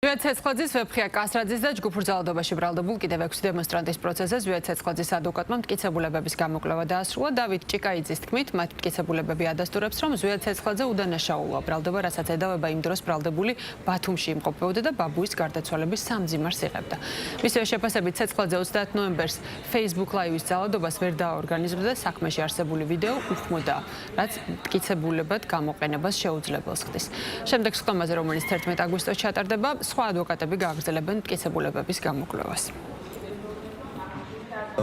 Ზვიად-ცეცხლაძის ვეფხია კასრაძის და ჯგუფურ ძალადობაში ბრალდებულ კიდევ 6 დემონსტრანტის პროცესზე ზვიად-ცეცხლაძის ადვოკატმა მტკიცებულებების გამოკვლევა დაასრულა. დავით ჭიკაიძის თქმით, მათ მტკიცებულებები ადასტურებს, რომ ზვიად-ცეცხლაძე უდანაშაულოა ბრალდება, რასაც ედავება იმ დროს ბრალდებული ბათუმში იმყოფებოდა და ბაბუის გარდაცვალების სამძიმარს იღებდა. მისივე შეფასებით, ცეცხლაძე 30 ნოემბერს Facebook Live-ის ძალადობას ვერ დააორგანიზებდა და საქმეში არსებული ვიდეო უხმოდა, რაც მტკიცებულებად გამოყენებას შეუძლებელს ხდის. შემდეგ სხდომაზე, რომელიც 11 აგვისტოს ჩატარდება, სხვა ადვოკატები გააგრძელებენ მტკიცებულებების გამოკვლევას.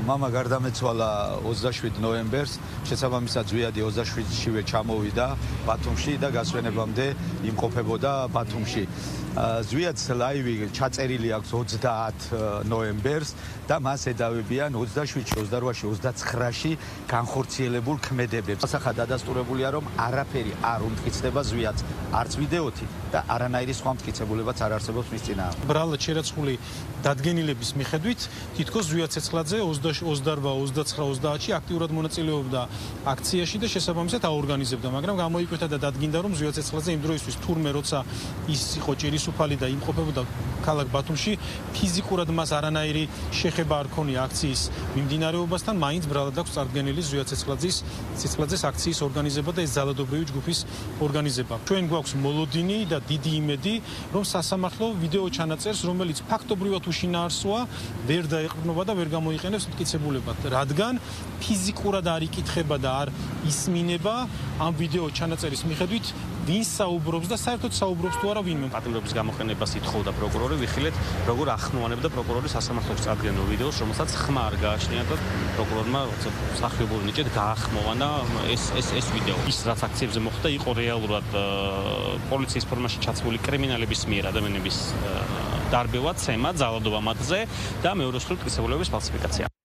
მამა გარდამეცვალა 27 ნოემბერს, შესაბამისად ზვიადი 27-შივე ჩამოვიდა ბათუმში და გასვენებამდე იმყოფებოდა ბათუმში. ზვიადს ლაივი ჩაწერილი აქვს 30 ნოემბერს და მას ედავებიან 27-ში, 28-ში, 29-ში განხორციელებულ ქმედებებს. ასახად დადასტურებულია, რომ არაფერი არ უმტკიცდება ზვიადს, არც ვიდეოთი და არანაირი სხვა მტკიცებულებაც არ არსებობს მის წინააღმდეგ. ბრალად შერაცხული დადგენილების მიხედვით, თითქოს ზვიად-ცეცხლაძე 28-29-30-ში აქტიურად მონაწილეობდა აქციაში და შესაბამისად აორგანიზებდა, მაგრამ გამოიკვეთა და დადგინდა, რომ ზვიად-ცეცხლაძე იმ დროისთვის თურმე როცა ის იყო ჭირისუფალი და იმყოფებოდა ქალაქ ბათუმში, ფიზიკურად მას არანაირი შეხება არ ქონია აქციის მიმდინარეობასთან, მაინც ბრალად აქვს წარდგენილი ზვიად-ცეცხლაძის აქციის ორგანიზება და ეს ძალადობრივი ჯგუფის ორგანიზება. ჩვენ გვაქვს მოლოდინი და დიდი იმედი, რომ სასამართლო ვიდეო ჩანაწერს, რომელიც ფაქტობრივად უშინაარსოა, ვერ დაეყრდნობა და ვერ გამოიყენებს მტკიცებულებად, რადგან ფიზიკურად არ იკითხება და არ ისმინება ამ ვიდეო ჩანაწერის მიხედვით, ვინ საუბრობს და საერთოდ საუბრობს თუ არა ვინმე. პატიმრობის გამოყენებას ითხოვდა პროკურორი, ვიხილეთ, როგორ ახმოვანებდა პროკურორი სასამართლოს წარდგენილ ვიდეოს, რომელსაც ხმა არ გააჩნია და პროკურორმა მსახიობური ნიჭით გაახმოვანა ეს ვიდეო. ის რაც აქციებზე მოხდა, იყო რეალურად პოლიციის ფორმაში ჩაცმული კრიმინალების მიერ ადამიანების დარბევა, ცემა, ძალადობა მათზე და მეორე მხრივ მტკიცებულებების ფალსიფიკაცია.